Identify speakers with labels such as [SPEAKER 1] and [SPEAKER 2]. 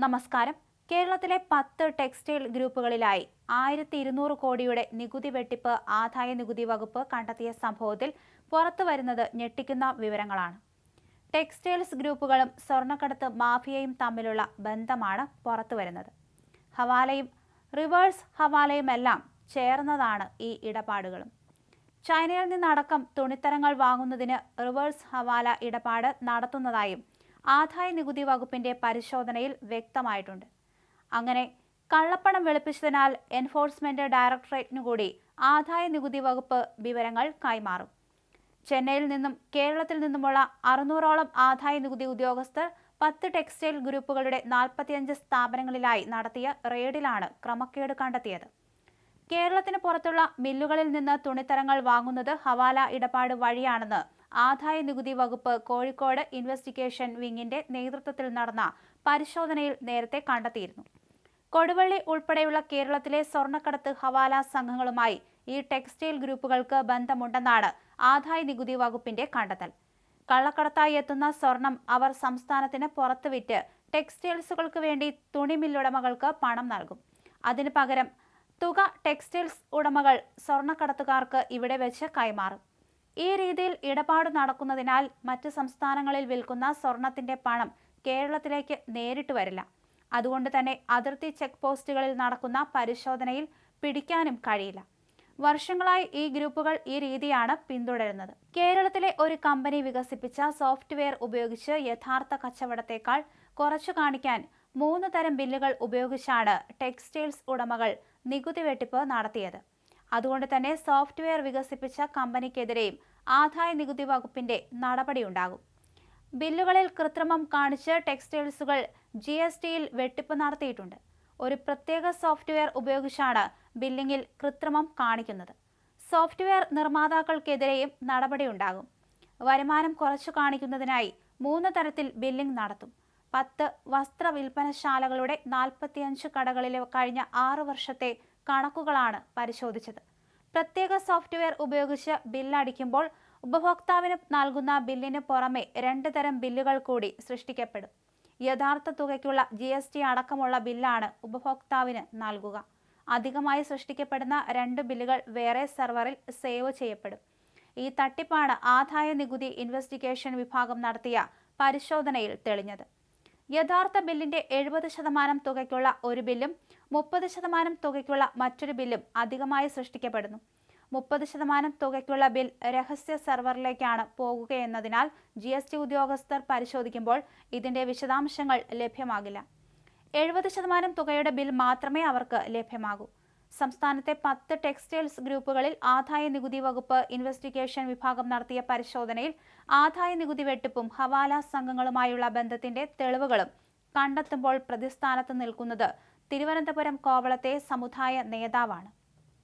[SPEAKER 1] നമസ്കാരം. കേരളത്തിലെ 10 ടെക്സ്റ്റൈൽ ഗ്രൂപ്പുകളിലായി 1200 കോടിയുടെ നികുതി വെട്ടിപ്പ് ആദായ നികുതി വകുപ്പ് കണ്ടെത്തിയ സംഭവത്തിൽ പുറത്തുവരുന്നത് ഞെട്ടിക്കുന്ന വിവരങ്ങളാണ്. ടെക്സ്റ്റൈൽസ് ഗ്രൂപ്പുകളും സ്വർണ്ണക്കടത്ത് മാഫിയയും തമ്മിലുള്ള ബന്ധമാണ് പുറത്തുവരുന്നത്. ഹവാലയും റിവേഴ്സ് ഹവാലയുമെല്ലാം ചേർന്നതാണ് ഈ ഇടപാടുകളും. ചൈനയിൽ നിന്നടക്കം തുണിത്തരങ്ങൾ വാങ്ങുന്നതിന് റിവേഴ്സ് ഹവാല ഇടപാട് നടത്തുന്നതായും ആദായ നികുതി വകുപ്പിന്റെ പരിശോധനയിൽ വ്യക്തമായിട്ടുണ്ട്. അങ്ങനെ കള്ളപ്പണം വെളുപ്പിച്ചതിനാൽ എൻഫോഴ്സ്മെന്റ് ഡയറക്ടറേറ്റിനുകൂടി ആദായ നികുതി വകുപ്പ് വിവരങ്ങൾ കൈമാറും. ചെന്നൈയിൽ നിന്നും കേരളത്തിൽ നിന്നുമുള്ള 600ഓളം ആദായ നികുതി ഉദ്യോഗസ്ഥർ 10 ടെക്സ്റ്റൈൽ ഗ്രൂപ്പുകളുടെ 45 സ്ഥാപനങ്ങളിലായി നടത്തിയ റെയ്ഡിലാണ് ക്രമക്കേട് കണ്ടെത്തിയത്. കേരളത്തിന് പുറത്തുള്ള മില്ലുകളിൽ നിന്ന് തുണിത്തരങ്ങൾ വാങ്ങുന്നത് ഹവാല ഇടപാട് വഴിയാണെന്ന് ആദായ നികുതി വകുപ്പ് കോഴിക്കോട് ഇൻവെസ്റ്റിഗേഷൻ വിങ്ങിന്റെ നേതൃത്വത്തിൽ നടന്ന പരിശോധനയിൽ നേരത്തെ കണ്ടെത്തിയിരുന്നു. കൊടുവള്ളി ഉൾപ്പെടെയുള്ള കേരളത്തിലെ സ്വർണ്ണക്കടത്ത് ഹവാല സംഘങ്ങളുമായി ഈ ടെക്സ്റ്റൈൽ ഗ്രൂപ്പുകൾക്ക് ബന്ധമുണ്ടെന്നാണ് ആദായ നികുതി വകുപ്പിന്റെ കണ്ടെത്തൽ. കള്ളക്കടത്തായി എത്തുന്ന സ്വർണം അവർ സംസ്ഥാനത്തിന് പുറത്ത് വിറ്റ് ടെക്സ്റ്റൈൽസുകൾക്ക് വേണ്ടി തുണി മില്ലുടമകൾക്ക് പണം നൽകും. അതിന് പകരം തുക ടെക്സ്റ്റൈൽസ് ഉടമകൾ സ്വർണ്ണക്കടത്തുകാർക്ക് ഇവിടെ വെച്ച് കൈമാറും. ഈ രീതിയിൽ ഇടപാട് നടക്കുന്നതിനാൽ മറ്റ് സംസ്ഥാനങ്ങളിൽ വിൽക്കുന്ന സ്വർണത്തിന്റെ പണം കേരളത്തിലേക്ക് നേരിട്ട് വരില്ല. അതുകൊണ്ട് തന്നെ അതിർത്തി ചെക്ക് പോസ്റ്റുകളിൽ നടക്കുന്ന പരിശോധനയിൽ പിടിക്കാനും കഴിയില്ല. വർഷങ്ങളായി ഈ ഗ്രൂപ്പുകൾ ഈ രീതിയാണ് പിന്തുടരുന്നത്. കേരളത്തിലെ ഒരു കമ്പനി വികസിപ്പിച്ച സോഫ്റ്റ്വെയർ ഉപയോഗിച്ച് യഥാർത്ഥ കച്ചവടത്തേക്കാൾ കുറച്ചു കാണിക്കാൻ 3 തരം ബില്ലുകൾ ഉപയോഗിച്ചാണ് ടെക്സ്റ്റൈൽസ് ഉടമകൾ നികുതി വെട്ടിപ്പ് നടത്തിയത്. അതുകൊണ്ട് തന്നെ സോഫ്റ്റ്വെയർ വികസിപ്പിച്ച കമ്പനിക്കെതിരെയും ആദായ നികുതി വകുപ്പിന്റെ നടപടിയുണ്ടാകും. ബില്ലുകളിൽ കൃത്രിമം കാണിച്ച് ടെക്സ്റ്റൈൽസുകൾ GSTയിൽ വെട്ടിപ്പ് നടത്തിയിട്ടുണ്ട്. ഒരു പ്രത്യേക സോഫ്റ്റ്വെയർ ഉപയോഗിച്ചാണ് ബില്ലിംഗിൽ കൃത്രിമം കാണിക്കുന്നത്. സോഫ്റ്റ്വെയർ നിർമ്മാതാക്കൾക്കെതിരെയും നടപടിയുണ്ടാകും. വരുമാനം കുറച്ചു കാണിക്കുന്നതിനായി 3 തരത്തിൽ ബില്ലിംഗ് നടത്തും. 10 വസ്ത്ര വിൽപ്പനശാലകളുടെ 45 കടകളിലെ കഴിഞ്ഞ 6 വർഷത്തെ കണക്കുകളാണ് പരിശോധിച്ചത്. പ്രത്യേക സോഫ്റ്റ്വെയർ ഉപയോഗിച്ച് ബില്ലടിക്കുമ്പോൾ ഉപഭോക്താവിന് നൽകുന്ന ബില്ലിന് പുറമെ 2 തരം ബില്ലുകൾ കൂടി സൃഷ്ടിക്കപ്പെടും. യഥാർത്ഥ തുകയ്ക്കുള്ള GST അടക്കമുള്ള ബില്ലാണ് ഉപഭോക്താവിന് നൽകുക. അധികമായി സൃഷ്ടിക്കപ്പെടുന്ന 2 ബില്ലുകൾ വേറെ സെർവറിൽ സേവ് ചെയ്യപ്പെടും. ഈ തട്ടിപ്പാണ് ആദായ നികുതി ഇൻവെസ്റ്റിഗേഷൻ വിഭാഗം നടത്തിയ പരിശോധനയിൽ തെളിഞ്ഞത്. യഥാർത്ഥ ബില്ലിന്റെ 70% തുകയ്ക്കുള്ള ഒരു ബില്ലും 30% തുകയ്ക്കുള്ള മറ്റൊരു ബില്ലും അധികമായി സൃഷ്ടിക്കപ്പെടുന്നു. 30% തുകയ്ക്കുള്ള ബിൽ രഹസ്യ സെർവറിലേക്കാണ് പോകുകയെന്നതിനാൽ GST ഉദ്യോഗസ്ഥർ പരിശോധിക്കുമ്പോൾ ഇതിന്റെ വിശദാംശങ്ങൾ ലഭ്യമാകില്ല. 70% തുകയുടെ ബിൽ മാത്രമേ അവർക്ക് ലഭ്യമാകൂ. സംസ്ഥാനത്തെ 10 ടെക്സ്റ്റൈൽസ് ഗ്രൂപ്പുകളിൽ ആദായ നികുതി വകുപ്പ് ഇൻവെസ്റ്റിഗേഷൻ വിഭാഗം നടത്തിയ പരിശോധനയിൽ ആദായ നികുതി വെട്ടിപ്പും ഹവാല സംഘങ്ങളുമായുള്ള ബന്ധത്തിന്റെ തെളിവുകളും കണ്ടെത്തുമ്പോൾ പ്രതിസ്ഥാനത്ത് നിൽക്കുന്നത് തിരുവനന്തപുരം കോവളത്തെ സമുദായ നേതാവാണ്.